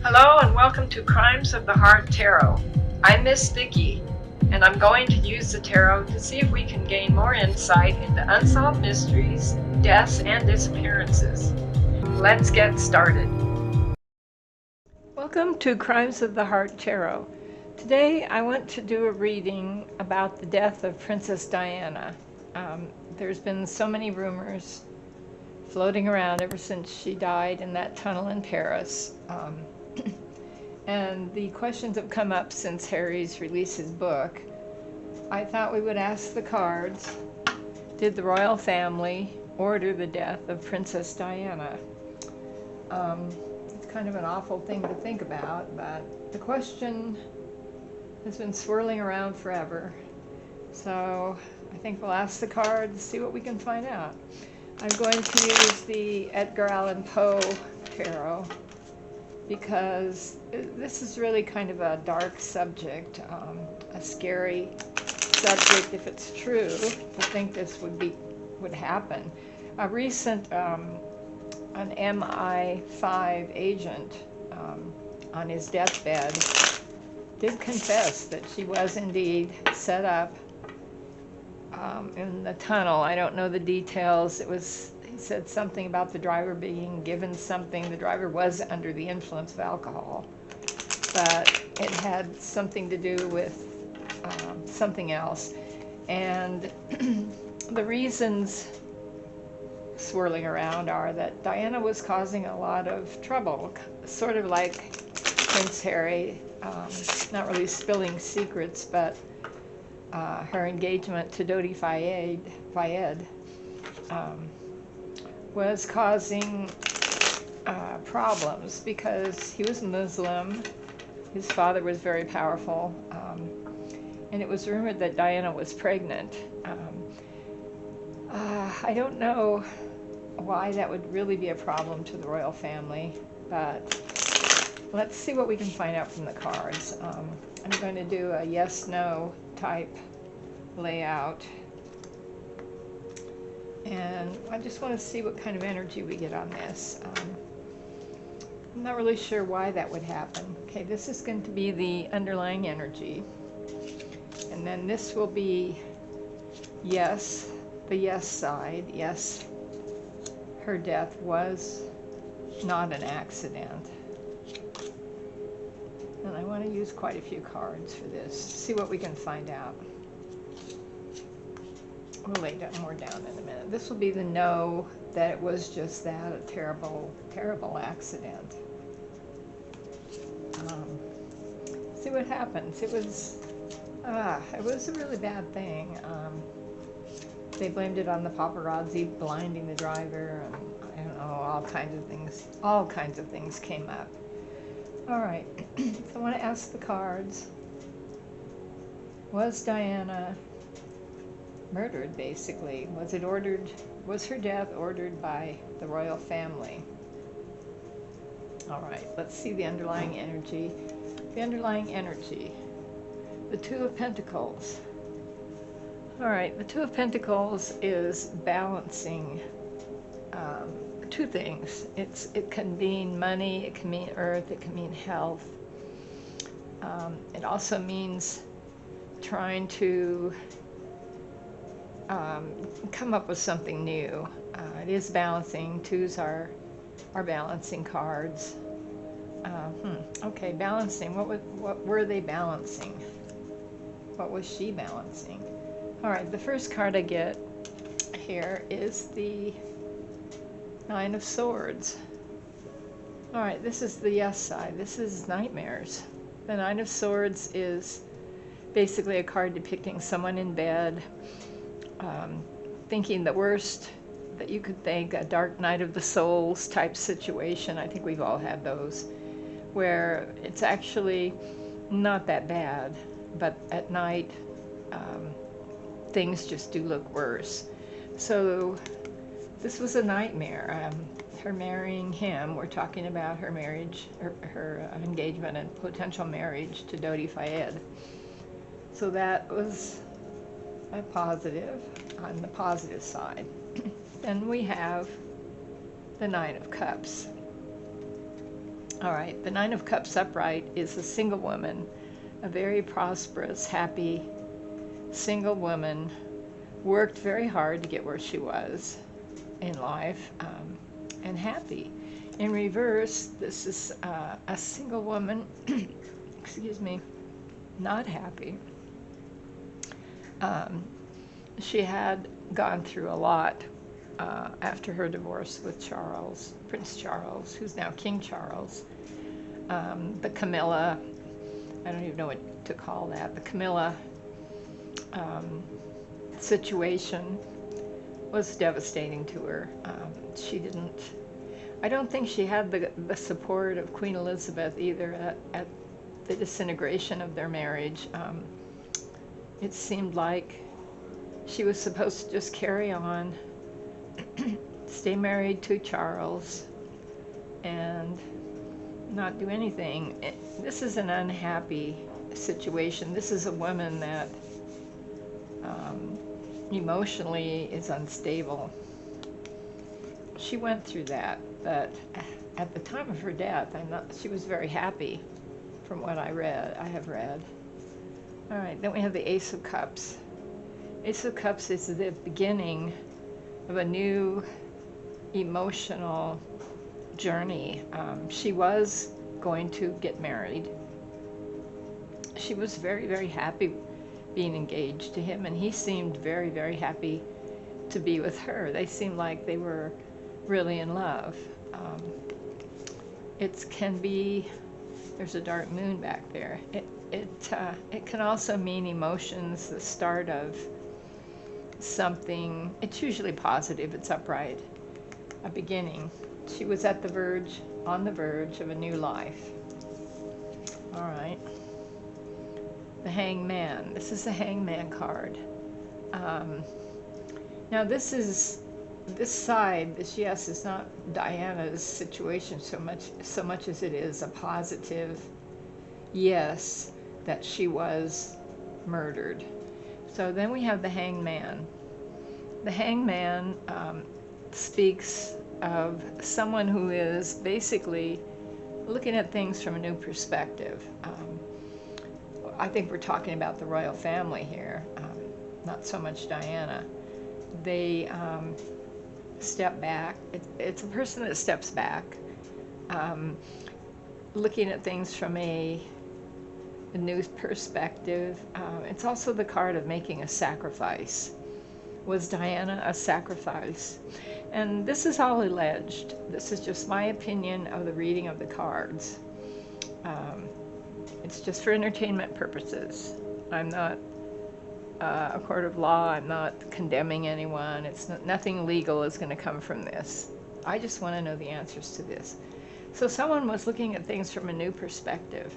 Hello and welcome to Crimes of the Heart Tarot. I'm Miss Vicki, and I'm going to use the tarot to see if we can gain more insight into unsolved mysteries, deaths, and disappearances. Let's get started. Welcome to Crimes of the Heart Tarot. Today I want to do a reading about the death of Princess Diana. There's been so many rumors floating around ever since she died in that tunnel in Paris. And the questions have come up since Harry's released his book. I thought we would ask the cards, did the royal family order the death of Princess Diana? It's kind of an awful thing to think about, but the question has been swirling around forever. So I think we'll ask the cards, see what we can find out. I'm going to use the Edgar Allan Poe tarot because this is really kind of a dark subject, a scary subject if it's true. To think this would happen. A recent an MI5 agent on his deathbed did confess that she was indeed set up in the tunnel. I don't know the details. He said something about the driver being given something. The driver was under the influence of alcohol, but it had something to do with something else. And the reasons swirling around are that Diana was causing a lot of trouble, sort of like Prince Harry, not really spilling secrets, but her engagement to Dodi Fayed was causing problems because he was Muslim. His father was very powerful, and it was rumored that Diana was pregnant. I don't know why that would really be a problem to the royal family, but let's see what we can find out from the cards. I'm going to do a yes-no type layout, and I just want to see what kind of energy we get on this. I'm not really sure why that would happen. Okay, this is going to be the underlying energy, and then this will be yes, the yes side. Yes, her death was not an accident. And I want to use quite a few cards for this, see what we can find out. We'll lay more down in a minute. This will be the no, that it was just that, a terrible, terrible accident. See what happens. It was a really bad thing. They blamed it on the paparazzi blinding the driver, and I don't know, all kinds of things came up. All right, so I want to ask the cards, was Diana murdered, basically? Was her death ordered by the royal family? All right, let's see the underlying energy. The underlying energy, the Two of Pentacles. All right, the Two of Pentacles is balancing two things. It can mean money, it can mean earth, it can mean health. It also means trying to come up with something new. It is balancing. Twos are balancing cards. Okay, balancing. What were they balancing? What was she balancing? All right, the first card I get here is the Nine of Swords. All right, this is the yes side. This is nightmares. The Nine of Swords is basically a card depicting someone in bed, thinking the worst that you could think, a dark night of the souls type situation. I think we've all had those, where it's actually not that bad, but at night things just do look worse. So this was a nightmare. Her marrying him. We're talking about her marriage, her engagement and potential marriage to Dodi Fayed. So that was a positive, on the positive side. Then we have the Nine of Cups. All right, the Nine of Cups upright is a single woman, a very prosperous, happy single woman, worked very hard to get where she was in life, and happy. In reverse, this is a single woman, excuse me, not happy. She had gone through a lot after her divorce with Charles, Prince Charles, who's now King Charles. The Camilla, I don't even know what to call that, the Camilla situation was devastating to her. I don't think she had the support of Queen Elizabeth either at the disintegration of their marriage. It seemed like she was supposed to just carry on, stay married to Charles, and not do anything. This is an unhappy situation. This is a woman that emotionally is unstable. She went through that, but at the time of her death, she was very happy from what I have read. All right, then we have the Ace of Cups. Ace of Cups is the beginning of a new emotional journey. She was going to get married. She was very, very happy being engaged to him, and he seemed very, very happy to be with her. They seemed like they were really in love. There's a dark moon back there. It can also mean emotions, the start of something. It's usually positive, it's upright, a beginning. She was on the verge of a new life. All right. The Hangman. This is the Hangman card. Now this side, yes, is not Diana's situation so much as it is a positive yes that she was murdered. So then we have the Hangman. The Hangman speaks of someone who is basically looking at things from a new perspective. I think we're talking about the royal family here, not so much Diana. They step back. It's a person that steps back, looking at things from a new perspective. It's also the card of making a sacrifice. Was Diana a sacrifice? And this is all alleged. This is just my opinion of the reading of the cards. It's just for entertainment purposes. I'm not a court of law. I'm not condemning anyone. Nothing legal is going to come from this. I just want to know the answers to this. So someone was looking at things from a new perspective,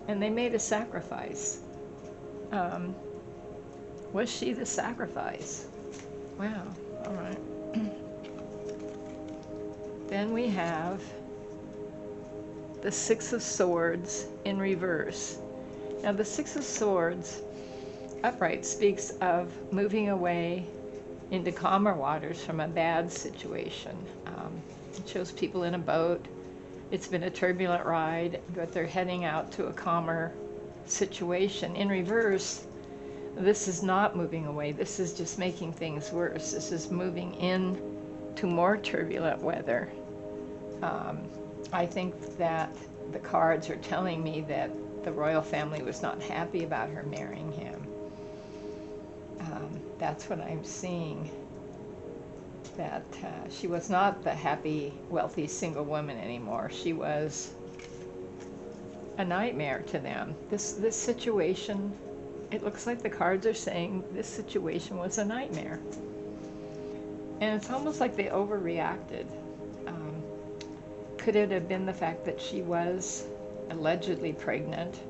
and they made a sacrifice. Was she the sacrifice? Wow. All right. Then we have the Six of Swords in reverse. Now the Six of Swords upright speaks of moving away into calmer waters from a bad situation. It shows people in a boat. It's been a turbulent ride, but they're heading out to a calmer situation. In reverse, this is not moving away. This is just making things worse. This is moving in to more turbulent weather. I think that the cards are telling me that the royal family was not happy about her marrying him. That's what I'm seeing. That she was not the happy, wealthy, single woman anymore. She was a nightmare to them. This situation, it looks like the cards are saying this situation was a nightmare. And it's almost like they overreacted. Could it have been the fact that she was allegedly pregnant?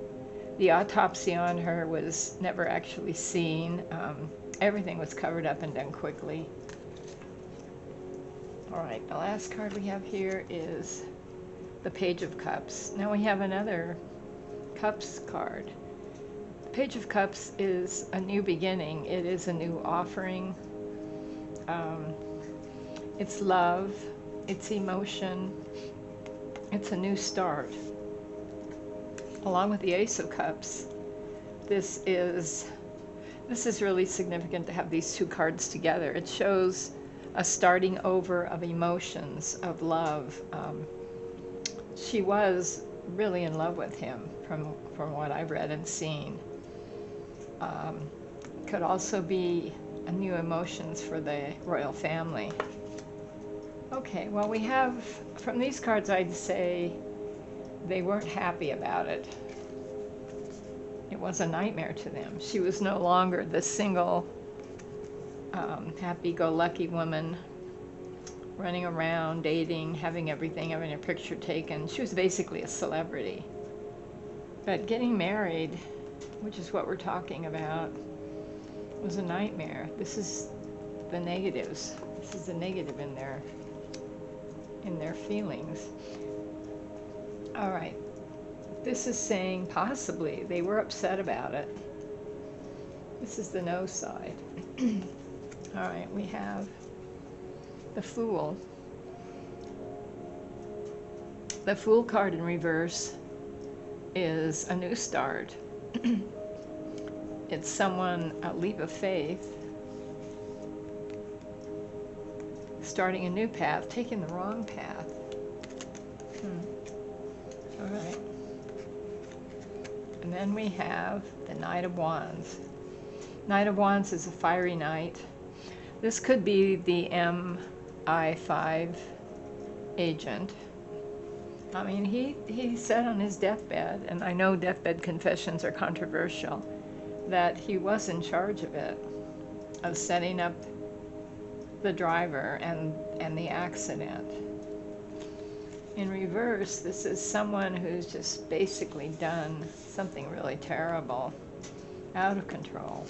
The autopsy on her was never actually seen. Everything was covered up and done quickly. All right, the last card we have here is the Page of Cups. Now we have another Cups card. The Page of Cups is a new beginning. It is a new offering. It's love, it's emotion, It's a new start. Along with the Ace of Cups, this is really significant to have these two cards together. It shows a starting over of emotions, of love. She was really in love with him from what I've read and seen. Could also be a new emotions for the royal family. Okay, well, we have, from these cards, I'd say they weren't happy about it. It was a nightmare to them. She was no longer the single, happy-go-lucky woman running around, dating, having everything, having a picture taken. She was basically a celebrity. But getting married, which is what we're talking about, was a nightmare. This is the negatives. This is the negative in their feelings. All right. This is saying possibly they were upset about it. This is the no side. All right, we have the Fool. The Fool card in reverse is a new start. It's someone, a leap of faith, starting a new path, taking the wrong path. All right. And then we have the Knight of Wands. Knight of Wands is a fiery knight. This could be the MI5 agent. I mean, he said on his deathbed, and I know deathbed confessions are controversial, that he was in charge of it, of setting up the driver and the accident. In reverse, this is someone who's just basically done something really terrible, out of control.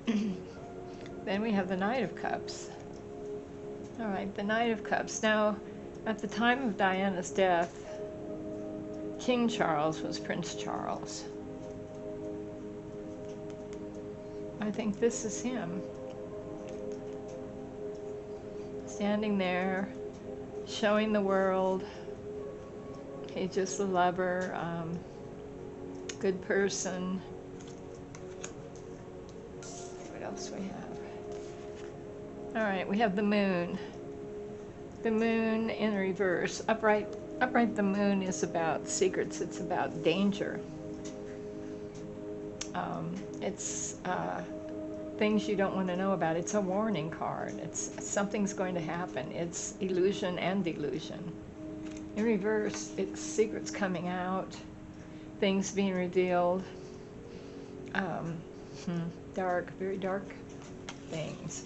Then we have the Knight of Cups. All right, the Knight of Cups. Now, at the time of Diana's death, King Charles was Prince Charles. I think this is him. Standing there, showing the world he's just a lover, good person. Let's see what else we have. All right, we have the Moon. The Moon in reverse. Upright, the Moon is about secrets. It's about danger. It's things you don't want to know about. It's a warning card. It's something's going to happen. It's illusion and delusion. In reverse, it's secrets coming out, things being revealed, dark, very dark things.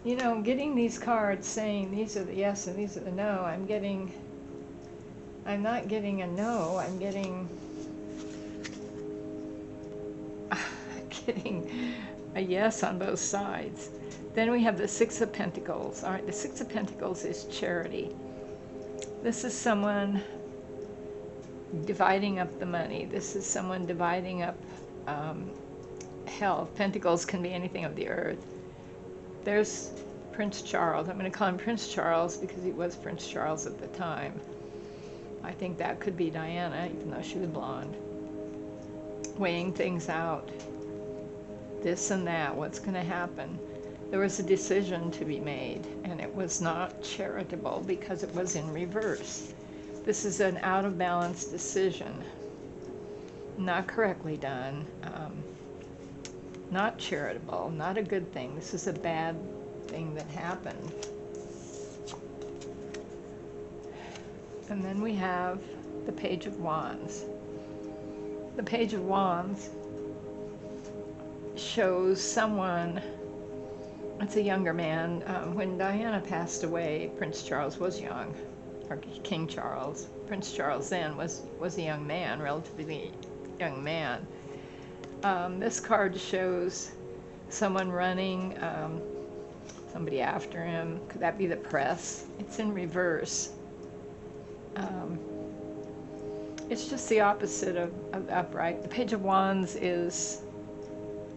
You know, getting these cards saying these are the yes and these are the no, I'm not getting a no, I'm getting a yes on both sides. Then we have the Six of Pentacles. All right, the Six of Pentacles is charity. This is someone dividing up the money. This is someone dividing up health. Pentacles can be anything of the earth. There's Prince Charles. I'm going to call him Prince Charles because he was Prince Charles at the time. I think that could be Diana, even though she was blonde. Weighing things out. This and that, what's going to happen. There was a decision to be made, and it was not charitable because it was in reverse. This is an out of balance decision, not correctly done, not charitable, not a good thing. This is a bad thing that happened. And then we have the Page of Wands. The Page of Wands shows someone, it's a younger man. When Diana passed away, Prince Charles was young, or King Charles. Prince Charles then was a young man, relatively young man. This card shows someone running, somebody after him. Could that be the press? It's in reverse. It's just the opposite of upright. The Page of Wands is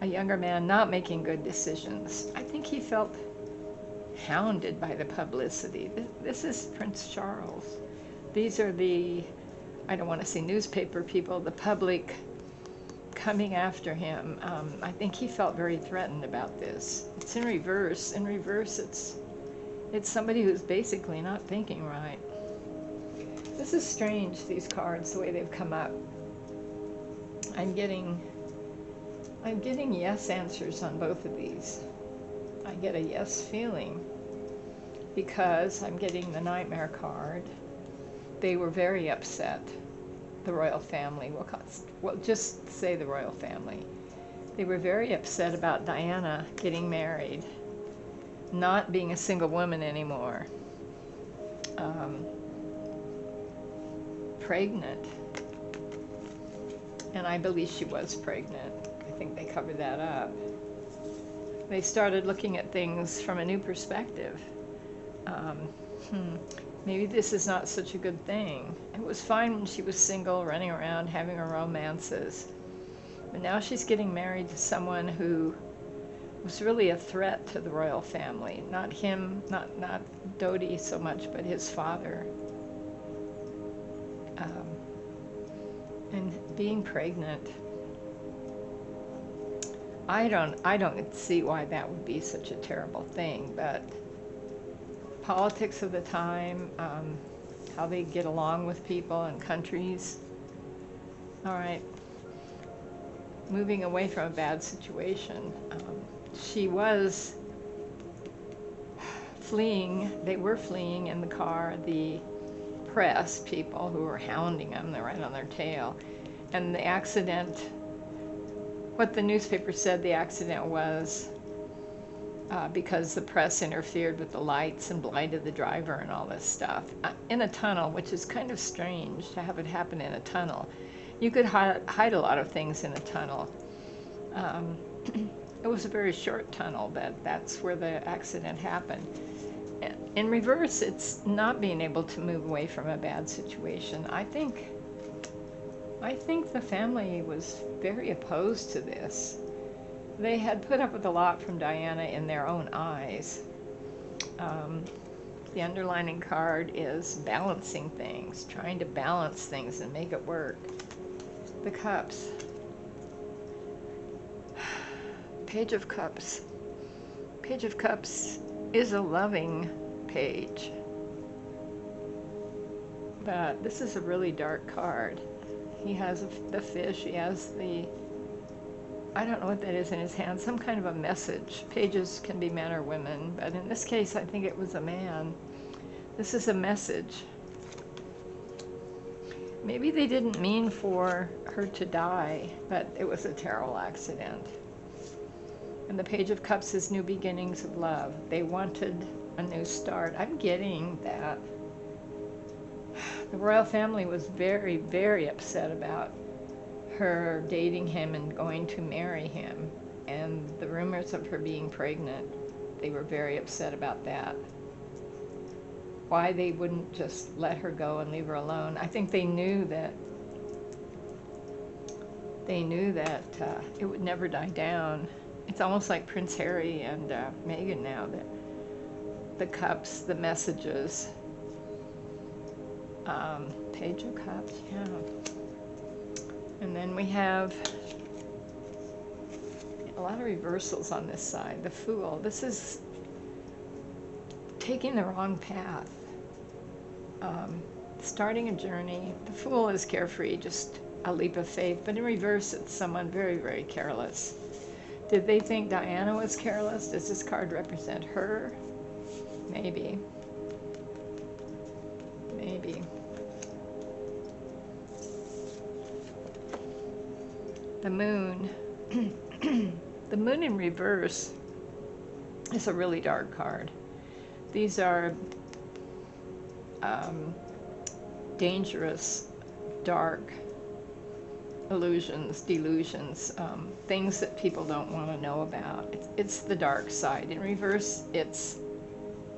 a younger man not making good decisions. I think he felt hounded by the publicity. This is Prince Charles. These are the, I don't want to say newspaper people, the public coming after him. I think he felt very threatened about this. It's in reverse. In reverse, it's somebody who's basically not thinking right. This is strange, these cards, the way they've come up. I'm getting yes answers on both of these. I get a yes feeling because I'm getting the Nightmare card. They were very upset, the royal family. We'll just say the royal family. They were very upset about Diana getting married, not being a single woman anymore, pregnant. And I believe she was pregnant. I think they covered that up. They started looking at things from a new perspective. Maybe this is not such a good thing. It was fine when she was single, running around, having her romances. But now she's getting married to someone who was really a threat to the royal family. Not him, not Dodi so much, but his father. And being pregnant, I don't see why that would be such a terrible thing, but politics of the time, how they get along with people and countries. All right, moving away from a bad situation. She was fleeing, they were fleeing in the car, the press people who were hounding them, they're right on their tail. And the accident, what the newspaper said the accident was because the press interfered with the lights and blinded the driver and all this stuff. In a tunnel, which is kind of strange to have it happen in a tunnel. You could hide a lot of things in a tunnel. It was a very short tunnel, but that's where the accident happened. In reverse, it's not being able to move away from a bad situation. I think the family was very opposed to this. They had put up with a lot from Diana in their own eyes. The underlining card is balancing things, trying to balance things and make it work. The Cups. Page of Cups. Page of Cups is a loving page. But this is a really dark card. He has the fish, he has the, I don't know what that is in his hand, some kind of a message. Pages can be men or women, but in this case I think it was a man. This is a message. Maybe they didn't mean for her to die, but it was a terrible accident. And the Page of Cups is new beginnings of love. They wanted a new start. I'm getting that. The royal family was very, very upset about her dating him and going to marry him. And the rumors of her being pregnant, they were very upset about that. Why they wouldn't just let her go and leave her alone. I think they knew that it would never die down. It's almost like Prince Harry and Meghan now, that the cups, the messages. Page of Cups, yeah. And then we have a lot of reversals on this side. The Fool, this is taking the wrong path. Starting a journey. The Fool is carefree, just a leap of faith, but in reverse it's someone very, very careless. Did they think Diana was careless? Does this card represent her? Maybe. Maybe. The Moon. The Moon in reverse is a really dark card. These are dangerous, dark illusions, delusions, things that people don't want to know about. It's the dark side. In reverse, it's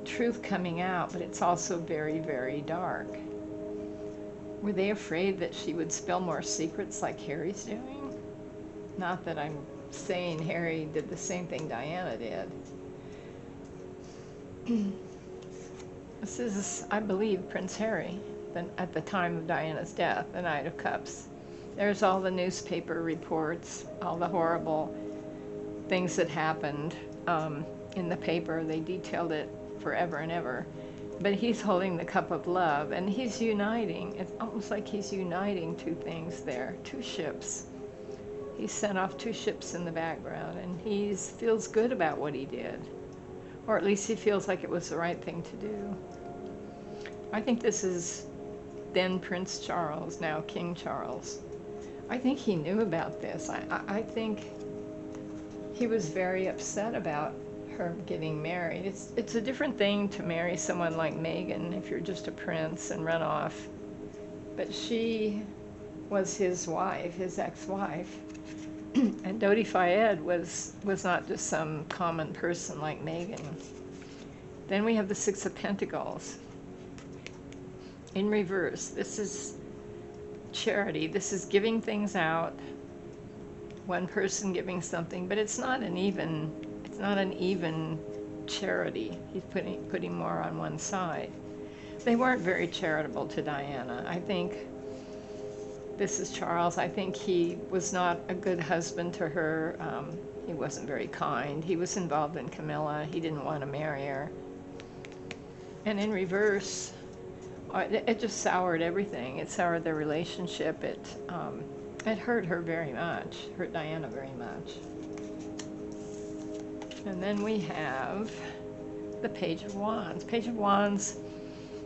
truth coming out, but it's also very, very dark. Were they afraid that she would spill more secrets like Harry's doing? Not that I'm, saying Harry did the same thing Diana did. This is, I believe, Prince Harry, at the time of Diana's death, the Knight of Cups. There's all the newspaper reports, all the horrible things that happened in the paper. They detailed it forever and ever. But he's holding the cup of love, and he's uniting. It's almost like he's uniting two things there, two ships. He sent off two ships in the background, and he feels good about what he did. Or at least he feels like it was the right thing to do. I think this is then Prince Charles, now King Charles. I think he knew about this. I think he was very upset about her getting married. It's a different thing to marry someone like Meghan if you're just a prince and run off. But she was his wife, his ex-wife. And Dodi Fayed was not just some common person like Meghan. Then we have the Six of Pentacles. In reverse, this is charity. This is giving things out. One person giving something, but it's not an even charity. He's putting more on one side. They weren't very charitable to Diana. I think this is Charles. I think he was not a good husband to her. He wasn't very kind. He was involved in Camilla. He didn't want to marry her. And in reverse, it just soured everything. It soured their relationship. It hurt her very much, hurt Diana very much. And then we have the Page of Wands. Page of Wands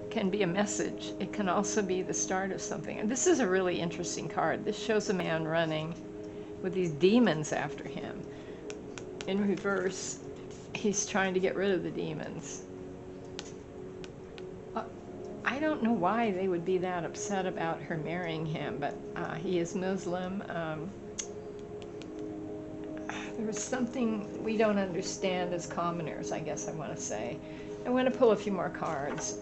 can be a message. It can also be the start of something. And this is a really interesting card. This shows a man running with these demons after him. In reverse, he's trying to get rid of the demons. I don't know why they would be that upset about her marrying him, but he is Muslim. There was something we don't understand as commoners, I guess I want to say. I want to pull a few more cards.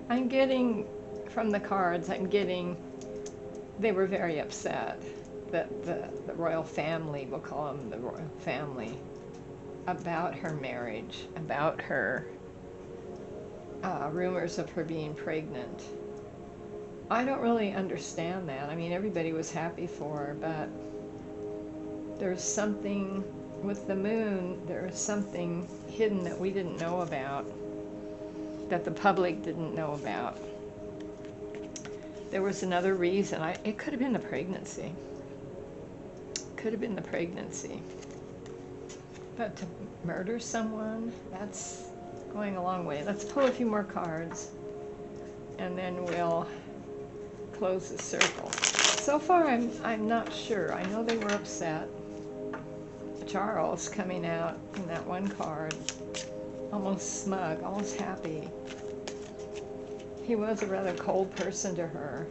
I'm getting, from the cards, they were very upset that the royal family, we'll call them the royal family, about her marriage, about her rumors of her being pregnant. I don't really understand that. I mean, everybody was happy for her, but there's something with the moon, there is something hidden that we didn't know about, that the public didn't know about. There was another reason. It could have been the pregnancy. Could have been the pregnancy. But to murder someone, that's going a long way. Let's pull a few more cards, and then we'll close the circle. So far, I'm not sure. I know they were upset. Charles coming out in that one card, almost smug, almost happy. He was a rather cold person to her.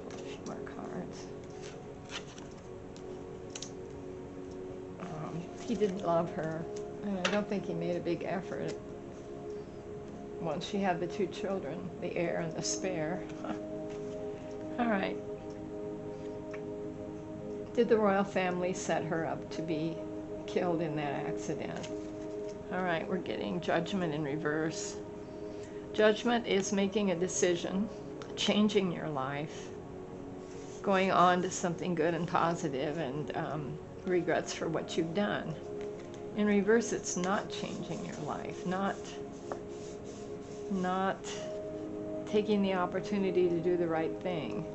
Pull a few more cards. He didn't love her, and I don't think he made a big effort once she had the two children, the heir and the spare. All right. Did the royal family set her up to be killed in that accident? All right, we're getting Judgment in reverse. Judgment is making a decision, changing your life, going on to something good and positive, and regrets for what you've done. In reverse, it's not changing your life, not taking the opportunity to do the right thing.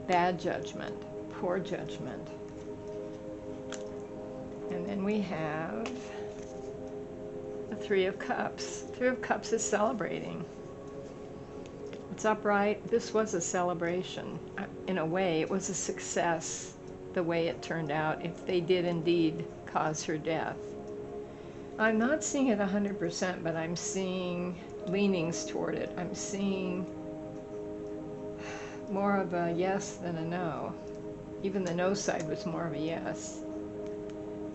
Bad judgment, poor judgment. And then we have the Three of Cups. Three of Cups is celebrating. It's upright. This was a celebration. In a way, it was a success, the way it turned out, if they did indeed cause her death. I'm not seeing it 100%, but I'm seeing leanings toward it. I'm seeing more of a yes than a no. Even the no side was more of a yes.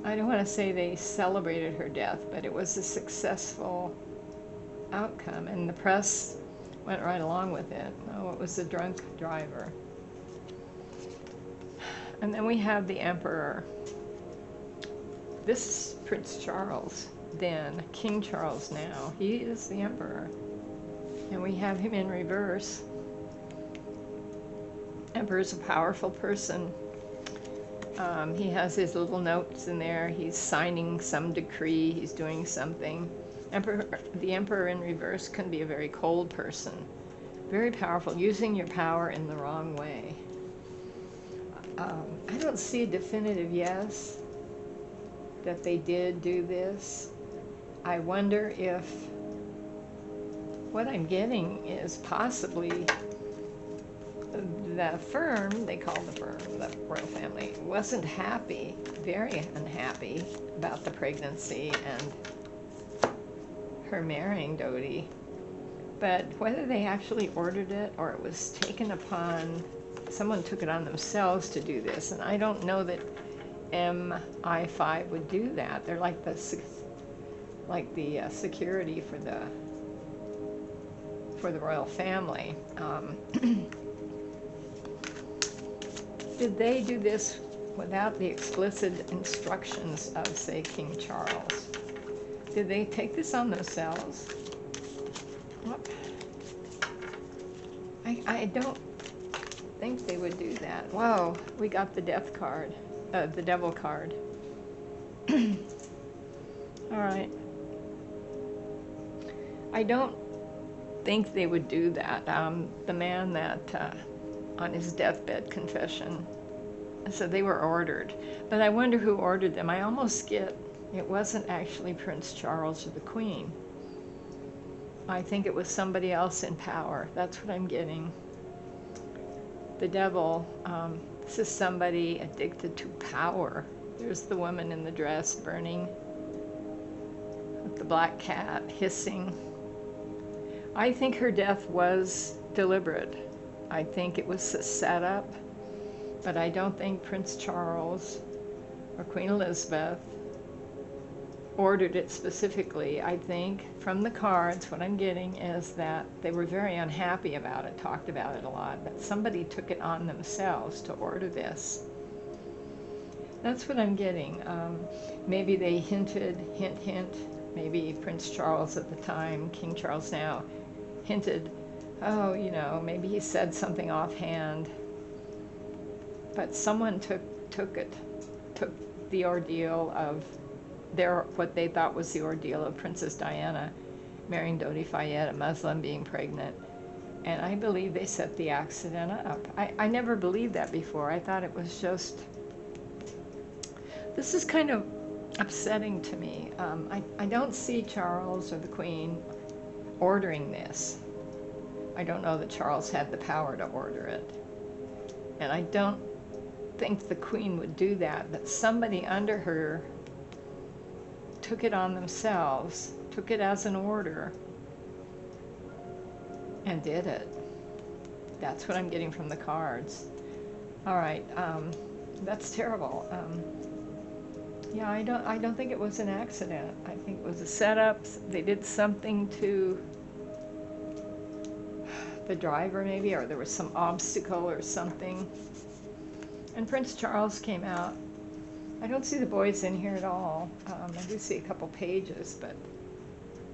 I don't want to say they celebrated her death, but it was a successful outcome, and the press went right along with it. Oh, it was a drunk driver. And then we have the Emperor. This is Prince Charles then, King Charles now. He is the emperor. And we have him in reverse. Emperor's a powerful person. He has his little notes in there. He's signing some decree. He's doing something. The emperor in reverse can be a very cold person. Very powerful, using your power in the wrong way. I don't see a definitive yes that they did do this. I wonder if what I'm getting is possibly the firm, they call the firm, the royal family, wasn't happy, very unhappy about the pregnancy and her marrying Dodi. But whether they actually ordered it or it was taken upon, someone took it on themselves to do this, and I don't know that MI5 would do that. They're like the security for the royal family. Did they do this without the explicit instructions of, say, King Charles? Did they take this on themselves? What? I don't think they would do that. Whoa, we got the death card, the devil card. All right. I don't think they would do that. The man that on his deathbed confession said they were ordered, but I wonder who ordered them. I almost get it wasn't actually Prince Charles or the Queen. I think it was somebody else in power. That's what I'm getting. The devil, this is somebody addicted to power. There's the woman in the dress burning with the black cat hissing. I think her death was deliberate. I think it was a setup, but I don't think Prince Charles or Queen Elizabeth ordered it specifically. I think from the cards, what I'm getting is that they were very unhappy about it, talked about it a lot, but somebody took it on themselves to order this. That's what I'm getting. Maybe they hinted, hint, maybe Prince Charles at the time, King Charles now, hinted, oh, you know, maybe he said something offhand, but someone took the ordeal of what they thought was the ordeal of Princess Diana marrying Dodi Fayed, a Muslim, being pregnant, and I believe they set the accident up. I never believed that before. I thought it was just, this is kind of upsetting to me. I don't see Charles or the Queen ordering this. I don't know that Charles had the power to order it. And I don't think the Queen would do that, but somebody under her took it on themselves, took it as an order, and did it. That's what I'm getting from the cards. All right, that's terrible. Yeah, I don't think it was an accident. I think it was a setup. They did something to the driver maybe, or there was some obstacle or something. And Prince Charles came out. I don't see the boys in here at all. I do see a couple pages, but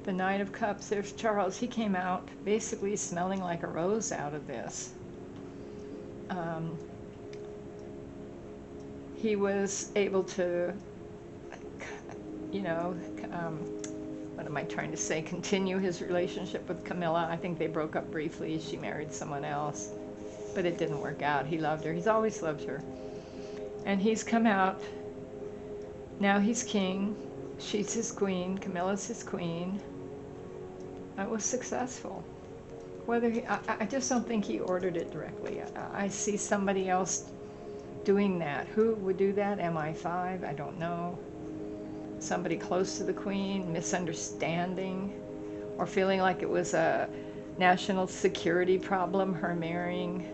the Knight of Cups, there's Charles. He came out basically smelling like a rose out of this. He was able to, you know, what am I trying to say, continue his relationship with Camilla. I think they broke up briefly. She married someone else, but it didn't work out. He loved her. He's always loved her. And he's come out. Now he's king. She's his queen. Camilla's his queen. It was successful. Whether I just don't think he ordered it directly. I see somebody else doing that. Who would do that? MI5? I don't know. Somebody close to the Queen, misunderstanding, or feeling like it was a national security problem, her marrying.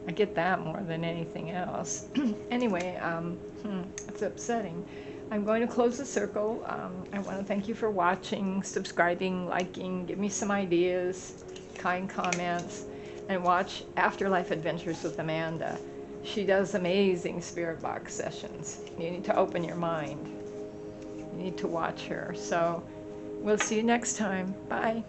I get that more than anything else. Anyway, it's upsetting. I'm going to close the circle. I want to thank you for watching, subscribing, liking, give me some ideas, kind comments, and watch Afterlife Adventures with Amanda. She does amazing spirit box sessions. You need to open your mind. You need to watch her. So we'll see you next time. Bye.